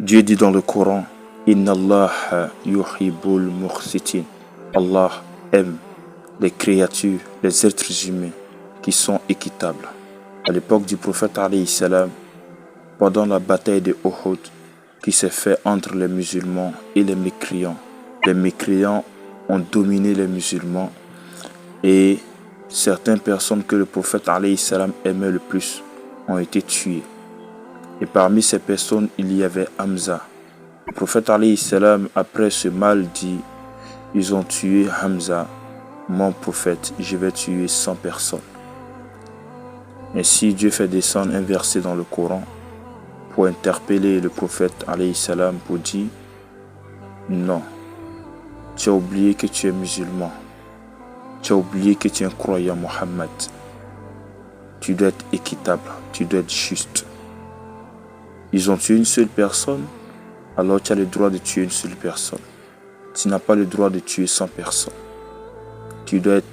Dieu dit dans le Coran, Inna Allah yuhibbul muqsitin. Allah aime les créatures, les êtres humains qui sont équitables. À l'époque du prophète alayhi salam, pendant la bataille de Uhud qui s'est faite entre les musulmans et les mécréants ont dominé les musulmans et certaines personnes que le prophète alayhi salam aimait le plus ont été tuées. Et parmi ces personnes, il y avait Hamza. Le prophète alayhi salam, après ce mal, dit, ils ont tué Hamza, mon prophète, je vais tuer 100 personnes. Ainsi, Dieu fait descendre un verset dans le Coran pour interpeller le prophète alayhi salam pour dire, non, tu as oublié que tu es musulman, tu as oublié que tu es un croyant Mohammed. Tu dois être équitable, tu dois être juste. Ils ont tué une seule personne, alors tu as le droit de tuer une seule personne. Tu n'as pas le droit de tuer 100 personnes. Tu dois être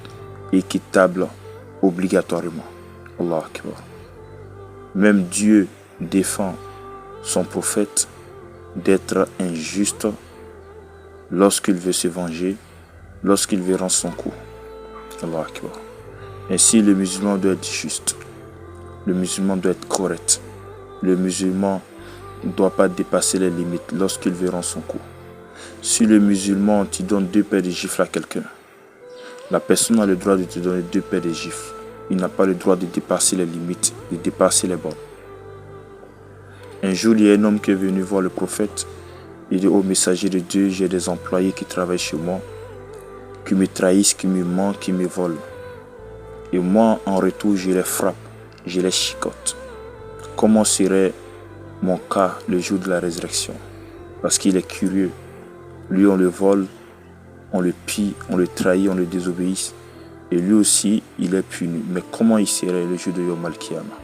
équitable obligatoirement. Allah Akbar. Même Dieu défend son prophète d'être injuste lorsqu'il veut se venger, lorsqu'il veut rendre son coup. Allah Akbar. Ainsi, le musulman doit être juste. Le musulman doit être correct. Le musulman ne doit pas dépasser les limites lorsqu'il veut rendre son coup. Si le musulman te donne 2 paires de gifles à quelqu'un, la personne a le droit de te donner 2 paires de gifles. Il n'a pas le droit de dépasser les limites, de dépasser les bornes. Un jour, il y a un homme qui est venu voir le prophète. Il dit, ô messager de Dieu, j'ai des employés qui travaillent chez moi, qui me trahissent, qui me mentent, qui me volent. Et moi, en retour, je les frappe, je les chicote. Comment serait mon cas le jour de la résurrection? Parce qu'il est curieux. Lui, on le vole, on le pille, on le trahit, on le désobéit. Et lui aussi, il est puni. Mais comment il serait le jour de Yom Al-Qiyamah?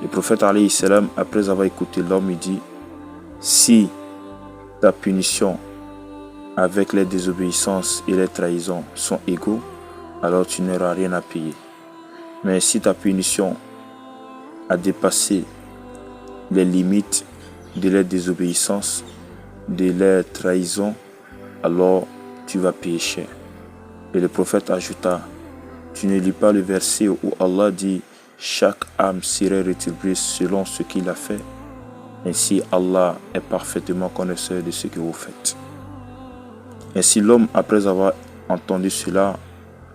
Le prophète alayhi salam, après avoir écouté l'homme, il dit, si ta punition avec les désobéissances et les trahisons sont égaux, alors tu n'auras rien à payer. Mais si ta punition a dépassé les limites de la désobéissance, de la trahison, alors tu vas payer cher. Et le prophète ajouta, tu ne lis pas le verset où Allah dit, chaque âme serait rétribuée selon ce qu'il a fait. Ainsi, Allah est parfaitement connaisseur de ce que vous faites. Ainsi, l'homme, après avoir entendu cela,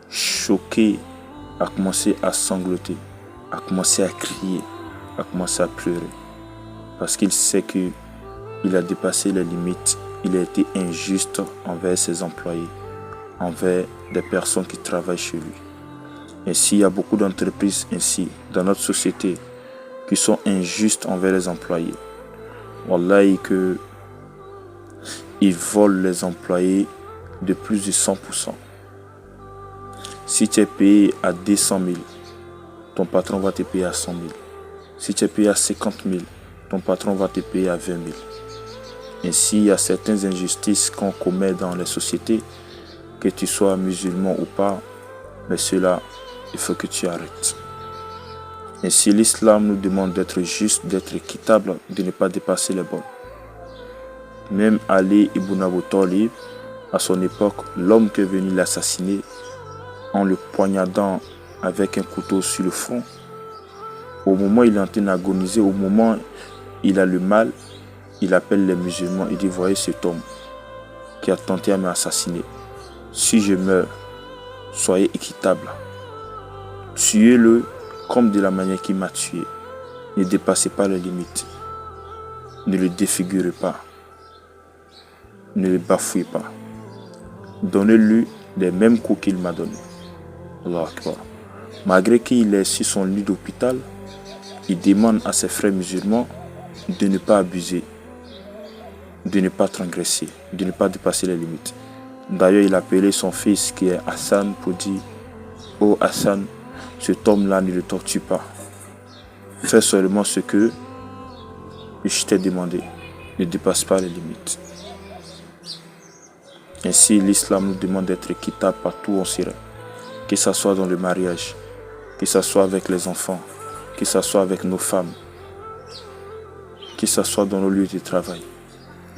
choqué, a commencé à sangloter, a commencé à crier, a commencé à pleurer. Parce qu'il sait qu'il a dépassé les limites, il a été injuste envers ses employés, envers des personnes qui travaillent chez lui. Ainsi, il y a beaucoup d'entreprises ainsi dans notre société qui sont injustes envers les employés. Wallahi que ils volent les employés de plus de 100%. Si tu es payé à 200 000, ton patron va te payer à 100 000. Si tu es payé à 50 000, ton patron va te payer à 20 000. Ainsi, il y a certaines injustices qu'on commet dans les sociétés, que tu sois musulman ou pas, mais cela, il faut que tu arrêtes. Ainsi, l'islam nous demande d'être juste, d'être équitable, de ne pas dépasser les bornes. Même Ali ibn Abi Talib, à son époque, l'homme qui est venu l'assassiner en le poignardant avec un couteau sur le front, au moment où il est en train d'agoniser, au moment où il a le mal, il appelle les musulmans, il dit, voyez cet homme qui a tenté à m'assassiner. Si je meurs, soyez équitable. Tuez-le comme de la manière qu'il m'a tué. Ne dépassez pas les limites. Ne le défigurez pas. Ne le bafouez pas. Donnez-lui les mêmes coups qu'il m'a donnés. Allah Akbar. Malgré qu'il est sur son lit d'hôpital, il demande à ses frères musulmans de ne pas abuser, de ne pas transgresser, de ne pas dépasser les limites. D'ailleurs, il a appelé son fils qui est Hassan pour dire, oh Hassan, cet homme-là ne le torture pas. Fais seulement ce que je t'ai demandé. Ne dépasse pas les limites. Ainsi, l'islam nous demande d'être équitable partout où on serait. Que ce soit dans le mariage, que ce soit avec les enfants, que ce soit avec nos femmes, que ce soit dans nos lieux de travail.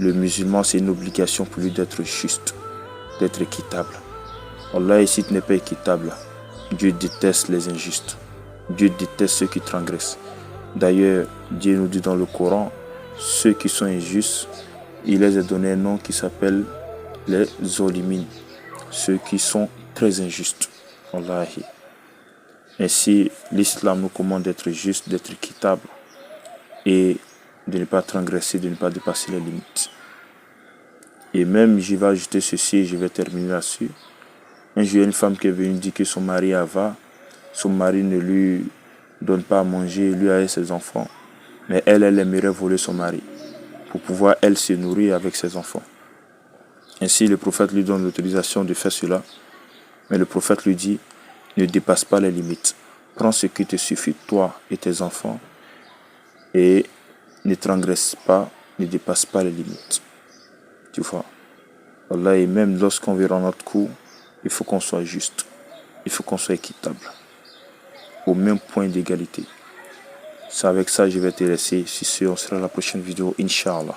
Le musulman, c'est une obligation pour lui d'être juste, d'être équitable. Allah ici n'est pas équitable. Dieu déteste les injustes. Dieu déteste ceux qui transgressent. D'ailleurs, Dieu nous dit dans le Coran, ceux qui sont injustes, il les a donné un nom qui s'appelle les zolimines, ceux qui sont très injustes. Wallahi. Ainsi, l'islam nous commande d'être juste, d'être équitable et de ne pas transgresser, de ne pas dépasser les limites. Et même, je vais ajouter ceci et je vais terminer là-dessus. Un jour, il y a une femme qui est venue dire que son mari son mari ne lui donne pas à manger, lui a ses enfants. Mais elle aimerait voler son mari pour pouvoir, elle, se nourrir avec ses enfants. Ainsi, le prophète lui donne l'autorisation de faire cela. Mais le prophète lui dit, ne dépasse pas les limites. Prends ce qui te suffit, toi et tes enfants, et ne transgresse pas, ne dépasse pas les limites. Tu vois. Allah, et même lorsqu'on verra notre coup, il faut qu'on soit juste. Il faut qu'on soit équitable. Au même point d'égalité. C'est avec ça que je vais te laisser. Si c'est, on sera à la prochaine vidéo, Inch'Allah.